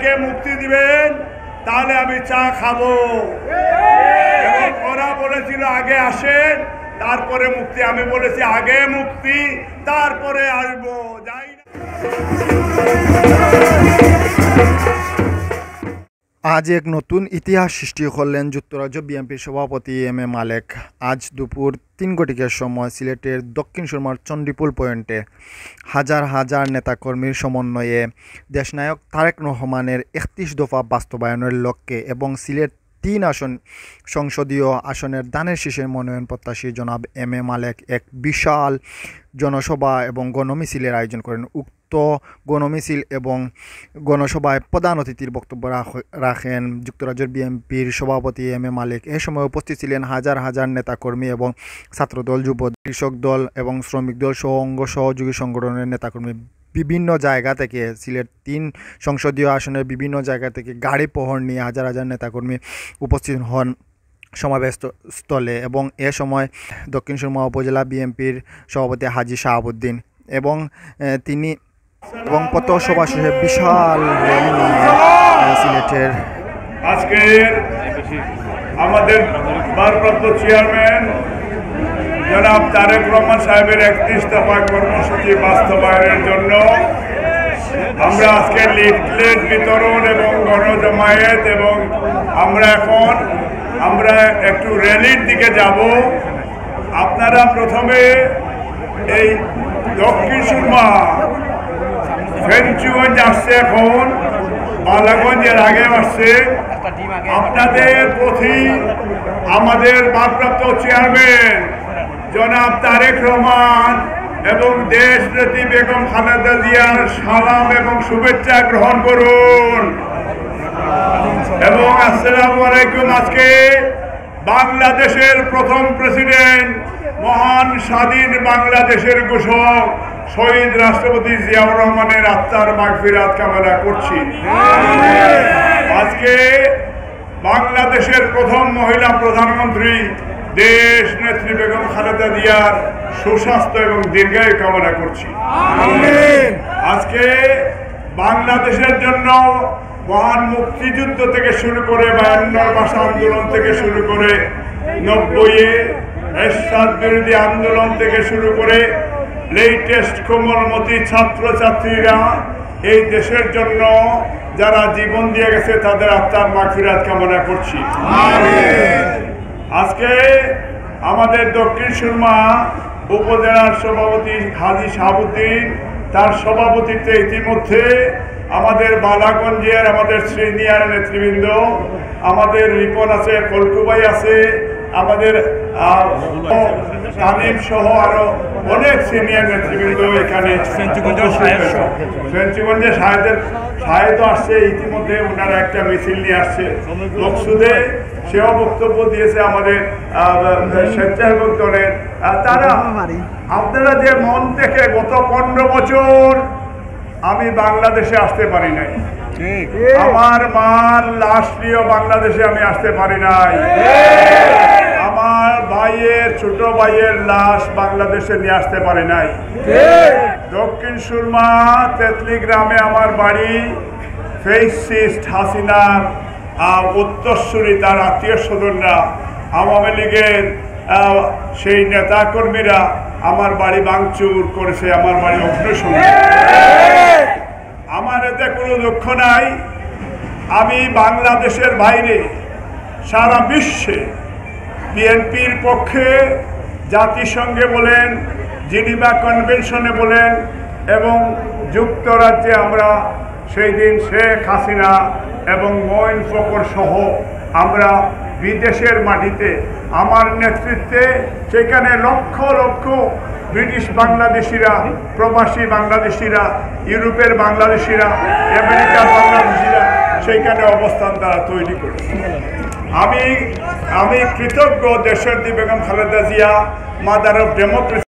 কে মুক্তি দিবেন তাহলে আমি চা খাবো। এবং ওরা বলেছিল আগে আসেন তারপরে মুক্তি, আমি বলেছি আগে মুক্তি তারপরে আসবো, যাই না। আজ এক নতুন ইতিহাস সৃষ্টি করলেন যুক্তরাজ্য বিএনপির সভাপতি এম এ মালেক। আজ দুপুর 3 ঘটিকার সময় সিলেটের দক্ষিণ সুরমার চণ্ডীপুল পয়েন্টে হাজার হাজার নেতাকর্মীর সমন্বয়ে দেশনায়ক তারেক রহমানের 31 দফা বাস্তবায়নের লক্ষ্যে এবং সিলেট 3 আসন সংসদীয় আসনের দানের শীষে মনোনয়ন প্রত্যাশী জনাব এম এ মালেক এক বিশাল জনসভা এবং গণমিছিলের আয়োজন করেন। উক্ত গণমিছিল এবং গণসভায় প্রধান অতিথির বক্তব্য রাখেন যুক্তরাজ্যের বিএনপির সভাপতি এম এ মালেক। এ সময় উপস্থিত ছিলেন হাজার হাজার নেতাকর্মী এবং ছাত্রদল, যুব, কৃষক দল এবং শ্রমিক দল সহ অঙ্গ সহযোগী সংগঠনের নেতাকর্মী। বিভিন্ন জায়গা থেকে সিলেট 3 সংসদীয় আসনের বিভিন্ন জায়গা থেকে গাড়ি প্রহর নিয়ে হাজার হাজার নেতাকর্মী উপস্থিত হন সমাবেশ স্থলে। এবং এ সময় দক্ষিণ সুরমা উপজেলা বিএনপির সভাপতি হাজী শাহাবুদ্দিন এবং তিনি এবং পথসভা শেষে বিশাল র্যালি নিয়ে সিলেটের আজকের আমাদের ভারপ্রাপ্ত চেয়ারম্যান জনাব তারেক রহমান সাহেবের 31 দফা কর্মসূচি বাস্তবায়নের জন্য আমরা আজকে লিফলেট বিতরণ এবং গণজমায়েত এবং আমরা একটু র্যালির দিকে যাব। আপনারা প্রথমে এই দক্ষিণ সুরমা ফেঞ্চুগঞ্জ আসছে, এখন বালাগঞ্জের আগে আসছে। আপনাদের প্রতি আমাদের ভারপ্রাপ্ত চেয়ারম্যান জনাব তারেক রহমান এবং দেশ নেত্রী বেগম খালেদা জিয়ার সালাম এবং শুভেচ্ছা গ্রহণ করুন এবং আসসালামু আলাইকুম। আজকে বাংলাদেশের প্রথম প্রেসিডেন্ট, মহান স্বাধীন বাংলাদেশের ঘোষক শহীদ রাষ্ট্রপতি জিয়াউর রহমানের আত্মার মাগফিরাত কামনা করছি। আজকে বাংলাদেশের প্রথম মহিলা প্রধানমন্ত্রী দেশ নেত্রী বেগম খালেদা জিয়ার সুস্বাস্থ্য এবং দীর্ঘায়ু কামনা করছি। আজকে বাংলাদেশের জন্য মহান মুক্তিযুদ্ধ থেকে শুরু করে 52 ভাষা আন্দোলন থেকে শুরু করে 90-এ এরশাদ বিরোধী আন্দোলন থেকে শুরু করে লেটেস্ট কোমলমতি ছাত্রছাত্রীরা এই দেশের জন্য যারা জীবন দিয়ে গেছে তাদের আত্মার মাগফিরাত কামনা করছি। আজকে আমাদের দক্ষিণ সুরমা উপজেলার সভাপতি হাজী শাহাবুদ্দিন, তার সভাপতিত্বে ইতিমধ্যে আমাদের বালাগঞ্জের আমাদের সিনিয়র নেতৃবৃন্দ, আমাদের রিপন আছে, কলকুবাই আছে, আমাদের তানিম সহ আরো অনেক সিনিয়র নেতৃবৃন্দ এখানে, ফেঞ্চুগঞ্জের সাহেদও আসছে ইতিমধ্যে, ওনারা একটা মিছিল নিয়ে আসছে মকসুদে, সেও বক্তব্য দিয়েছে আমাদের স্বেচ্ছাসেবক দলের। তারা আপনারা যে মন থেকে গত 15 বছর আমি বাংলাদেশে আসতে পারি নাই, আমার মার লাশ নিয়েও বাংলাদেশে আমি আসতে পারি নাই, আমার ভাইয়ের ছোট ভাইয়ের লাশ বাংলাদেশে নিয়ে আসতে পারি নাই। দক্ষিণ সুরমা তেতলি গ্রামে আমার বাড়ি। ফেসিস্ট হাসিনার উত্তরসূরি তার আত্মীয় স্বজনরা, আওয়ামী লীগের সেই নেতাকর্মীরা আমার বাড়ি ভাঙচুর করেছে, আমার বাড়ি অগ্নিসংযোগ। আমার এতে কোনো দুঃখ নাই। আমি বাংলাদেশের বাইরে সারা বিশ্বে বিএনপির পক্ষে জাতিসংঘে বলেন, জেনেভা কনভেনশনে বলেন এবং যুক্তরাজ্যে আমরা সেই দিন শেখ হাসিনা এবং মঈন ফখর সহ আমরা বিদেশের মাটিতে আমার নেতৃত্বে সেখানে লক্ষ লক্ষ ব্রিটিশ বাংলাদেশিরা, প্রবাসী বাংলাদেশিরা, ইউরোপের বাংলাদেশিরা, আমেরিকার বাংলাদেশিরা সেইখানে অবস্থান তারা তৈরি করেছে। আমি কৃতজ্ঞ দেশনেত্রী Begum Khaleda Zia, mother of democracy.